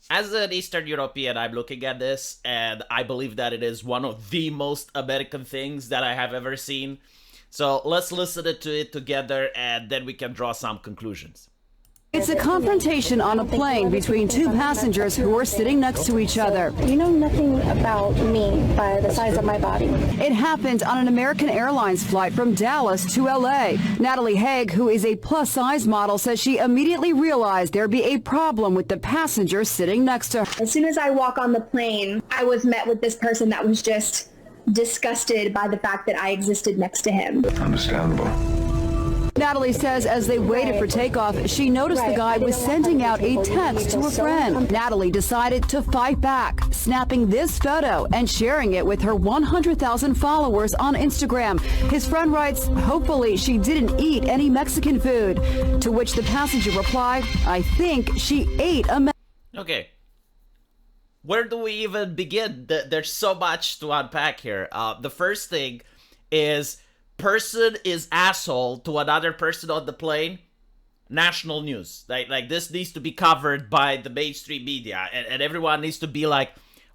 As an Eastern European, I'm looking at this, and I believe that it is one of the most American things that I have ever seen. So let's listen to it together, and then we can draw some conclusions. It's a confrontation on a plane between two passengers who are sitting next to each other. You know nothing about me by the size of my body. It happened on an American Airlines flight from Dallas to LA. Natalie Haig, who is a plus-size model, says she immediately realized there'd be a problem with the passenger sitting next to her. As soon as I walk on the plane, I was met with this person that was just disgusted by the fact that I existed next to him. Understandable. Natalie says as they waited for takeoff, she noticed the guy was sending out a text to a friend. Natalie decided to fight back, snapping this photo and sharing it with her 100,000 followers on Instagram. His friend writes, hopefully she didn't eat any Mexican food, to which the passenger replied, I think she ate a Okay. Where do we even begin? There's so much to unpack here. The first thing is person is asshole to another person on the plane. National news. Like this needs to be covered by the mainstream media, and everyone needs to be like,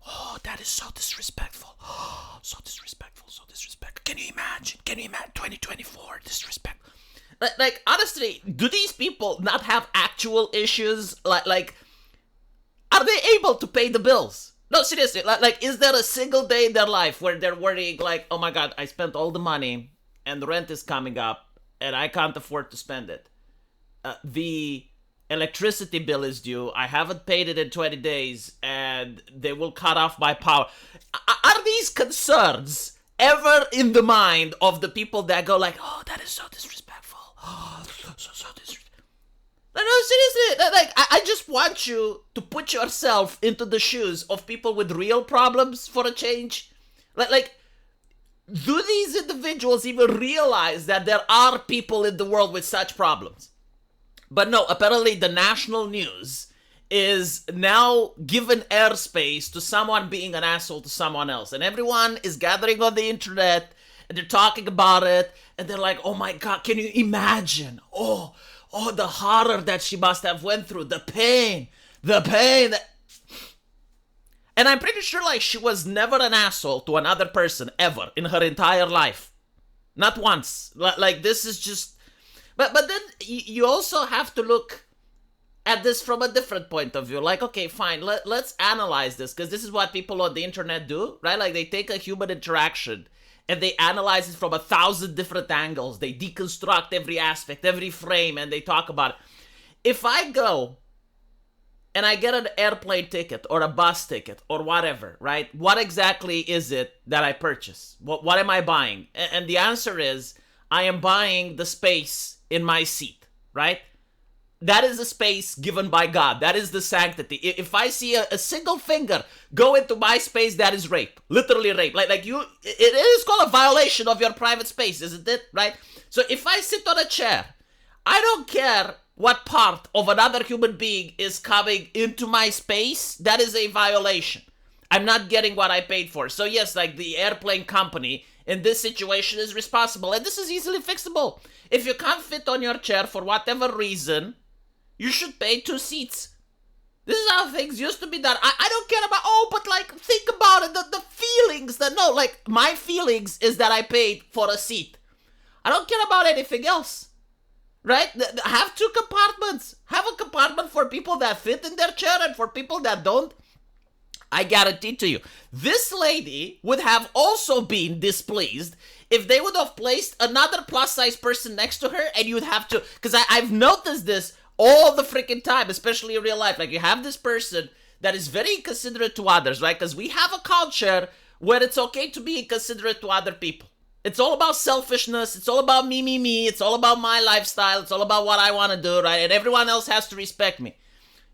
oh, that is so disrespectful. Oh, so disrespectful, so disrespectful. Can you imagine? 2024 disrespect. Like honestly, do these people not have actual issues? Like are they able to pay the bills? No, seriously, like is there a single day in their life where they're worrying like, oh my god, I spent all the money and the rent is coming up and I can't afford to spend it. The electricity bill is due. I haven't paid it in 20 days and they will cut off my power. Are these concerns ever in the mind of the people that go like, oh, that is so disrespectful. Oh, so disrespectful. No, seriously, like, I just want you to put yourself into the shoes of people with real problems for a change. Like, do these individuals even realize that there are people in the world with such problems? But no, apparently the national news is now given airspace to someone being an asshole to someone else. And everyone is gathering on the internet, and they're talking about it, and they're like, oh my god, can you imagine? Oh, the horror that she must have went through, the pain that... And I'm pretty sure, like, she was never an asshole to another person, ever, in her entire life. Not once. Like, this is just... But then, you also have to look at this from a different point of view. Like, okay, fine, let's analyze this, because this is what people on the internet do, right? Like, they take a human interaction, and they analyze it from 1,000 different angles. They deconstruct every aspect, every frame, and they talk about it. If I go and I get an airplane ticket or a bus ticket or whatever, right? What exactly is it that I purchase? What am I buying? And the answer is, I am buying the space in my seat, right? That is the space given by God. That is the sanctity. If I see a single finger go into my space, that is rape. Literally rape. Like you, it is called a violation of your private space, isn't it? Right? So if I sit on a chair, I don't care what part of another human being is coming into my space. That is a violation. I'm not getting what I paid for. So yes, like the airplane company in this situation is responsible. And this is easily fixable. If you can't fit on your chair for whatever reason, you should pay 2 seats. This is how things used to be done. I don't care about, but like, think about it, the feelings that, no, like, my feelings is that I paid for a seat. I don't care about anything else, right? Have 2 compartments. Have a compartment for people that fit in their chair and for people that don't. I guarantee to you, this lady would have also been displeased if they would have placed another plus-size person next to her, and you'd have to, because I've noticed this all the freaking time, especially in real life. Like, you have this person that is very inconsiderate to others, right? Because we have a culture where it's okay to be inconsiderate to other people. It's all about selfishness. It's all about me. It's all about my lifestyle. It's all about what I want to do, right? And everyone else has to respect me.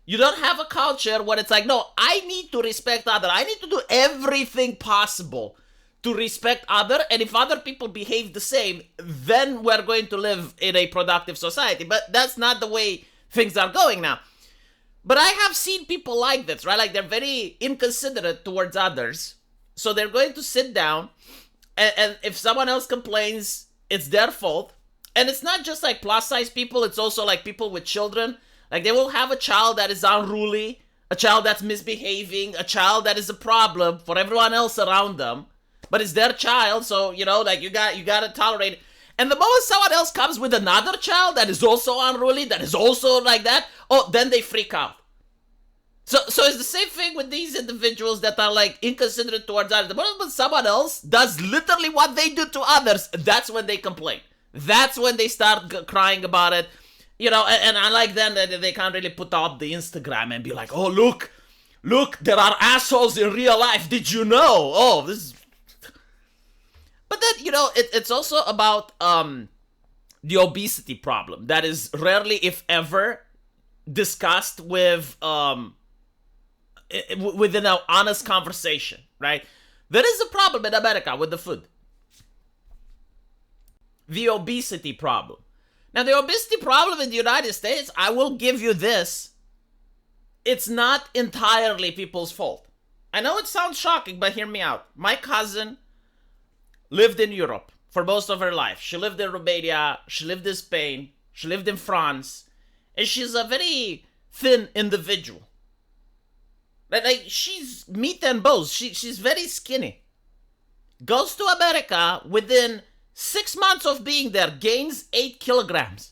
You don't have a culture where it's like, no, I need to respect other. I need to do everything possible to respect other, and if other people behave the same, then we're going to live in a productive society. But that's not the way things are going now. But I have seen people like this, right? Like, they're very inconsiderate towards others. So they're going to sit down, and if someone else complains, it's their fault. And it's not just like plus-size people, it's also like people with children. Like, they will have a child that is unruly, a child that's misbehaving, a child that is a problem for everyone else around them, but it's their child, so like you gotta tolerate it. And the moment someone else comes with another child that is also unruly, that is also like that, then they freak out. So it's the same thing with these individuals that are like inconsiderate towards others. The moment someone else does literally what they do to others, that's when they complain. That's when they start crying about it. And I like then that they can't really put up the Instagram and be like, oh, look, there are assholes in real life. Did you know? Oh, this is... But then, it's also about the obesity problem that is rarely, if ever, discussed within an honest conversation, right? There is a problem in America with the food. The obesity problem. Now, the obesity problem in the United States, I will give you this. It's not entirely people's fault. I know it sounds shocking, but hear me out. My cousin lived in Europe for most of her life. She lived in Romania, she lived in Spain, she lived in France, and she's a very thin individual. Like she's meat and bones. She's very skinny. Goes to America within 6 months of being there, gains 8 kilograms.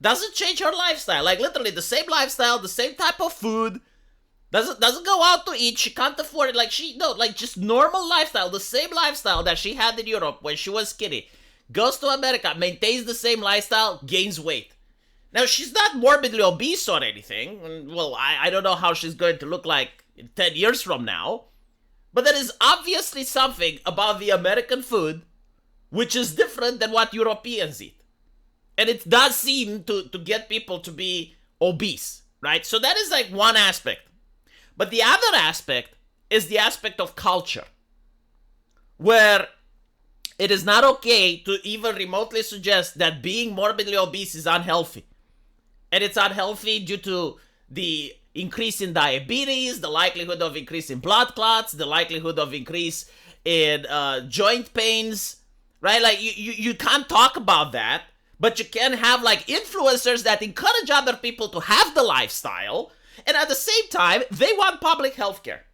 Doesn't change her lifestyle. Like literally the same lifestyle, the same type of food. Doesn't go out to eat. She can't afford it. Like just normal lifestyle, the same lifestyle that she had in Europe when she was skinny. Goes to America, maintains the same lifestyle, gains weight. Now she's not morbidly obese or anything. Well, I don't know how she's going to look like 10 years from now. But there is obviously something about the American food which is different than what Europeans eat. And it does seem to get people to be obese, right? So that is like one aspect. But the other aspect is the aspect of culture, where it is not okay to even remotely suggest that being morbidly obese is unhealthy. And it's unhealthy due to the increase in diabetes, the likelihood of increase in blood clots, the likelihood of increase in joint pains, right? Like you can't talk about that, but you can have like influencers that encourage other people to have the lifestyle, and at the same time, they want public health care.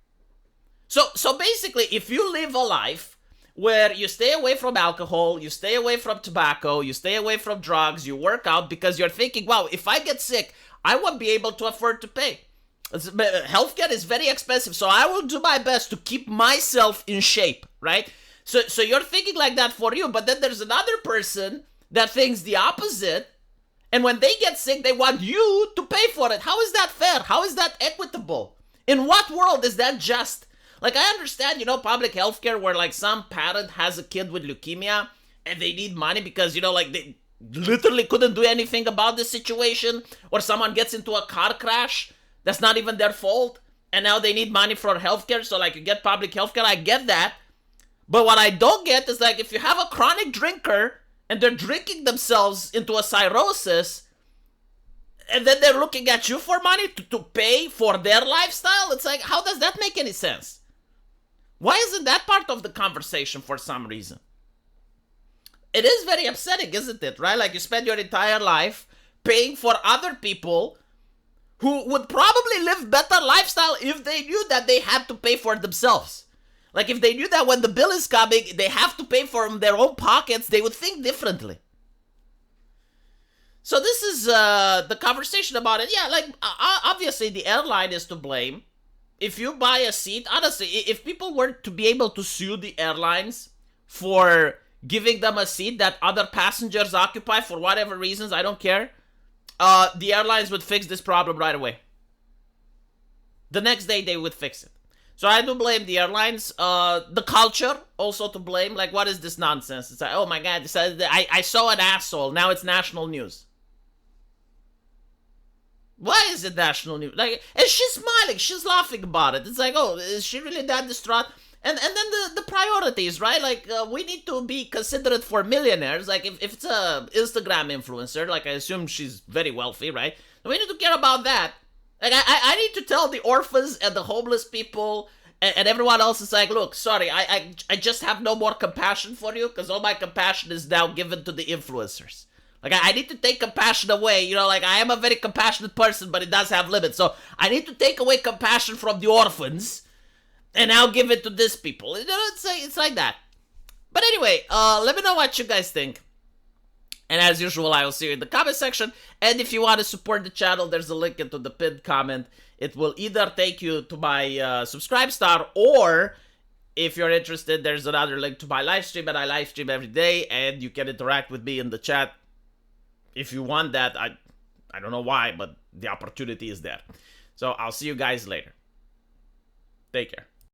So basically, if you live a life where you stay away from alcohol, you stay away from tobacco, you stay away from drugs, you work out because you're thinking, wow, if I get sick, I won't be able to afford to pay. Healthcare is very expensive, so I will do my best to keep myself in shape, right? So you're thinking like that for you, but then there's another person that thinks the opposite, and when they get sick, they want you to pay for it. How is that fair? How is that equitable? In what world is that just? Like, I understand, public healthcare where, like, some parent has a kid with leukemia and they need money because, like, they literally couldn't do anything about the situation, or someone gets into a car crash that's not even their fault, and now they need money for healthcare, so, like, you get public healthcare. I get that. But what I don't get is, like, if you have a chronic drinker and they're drinking themselves into a cirrhosis, and then they're looking at you for money to pay for their lifestyle, it's like, how does that make any sense? Why isn't that part of the conversation for some reason? It is very upsetting, isn't it, right? Like, you spend your entire life paying for other people who would probably live better lifestyle if they knew that they had to pay for it themselves. Like, if they knew that when the bill is coming, they have to pay from their own pockets, they would think differently. So this is the conversation about it. Yeah, like, obviously the airline is to blame. If you buy a seat, honestly, if people were to be able to sue the airlines for giving them a seat that other passengers occupy for whatever reasons, I don't care, the airlines would fix this problem right away. The next day they would fix it. So I do blame the airlines. The culture also to blame. Like, what is this nonsense? It's like, oh my god, I saw an asshole. Now it's national news. Why is it national news? Like, and she's smiling, she's laughing about it. It's like, oh, is she really that distraught? And then the priorities, right? Like, we need to be considerate for millionaires. Like, if it's a Instagram influencer, like, I assume she's very wealthy, right? We need to care about that. Like, I need to tell the orphans and the homeless people and everyone else is like, look, sorry, I just have no more compassion for you because all my compassion is now given to the influencers. Like, I need to take compassion away. You know, like, I am a very compassionate person, but it does have limits. So I need to take away compassion from the orphans, and I'll give it to these people. You know, it's like that. But anyway, let me know what you guys think. And as usual, I will see you in the comment section. And if you want to support the channel, there's a link into the pinned comment. It will either take you to my subscribe star, or if you're interested, there's another link to my live stream, and I live stream every day, and you can interact with me in the chat. If you want that, I don't know why, but the opportunity is there. So I'll see you guys later. Take care.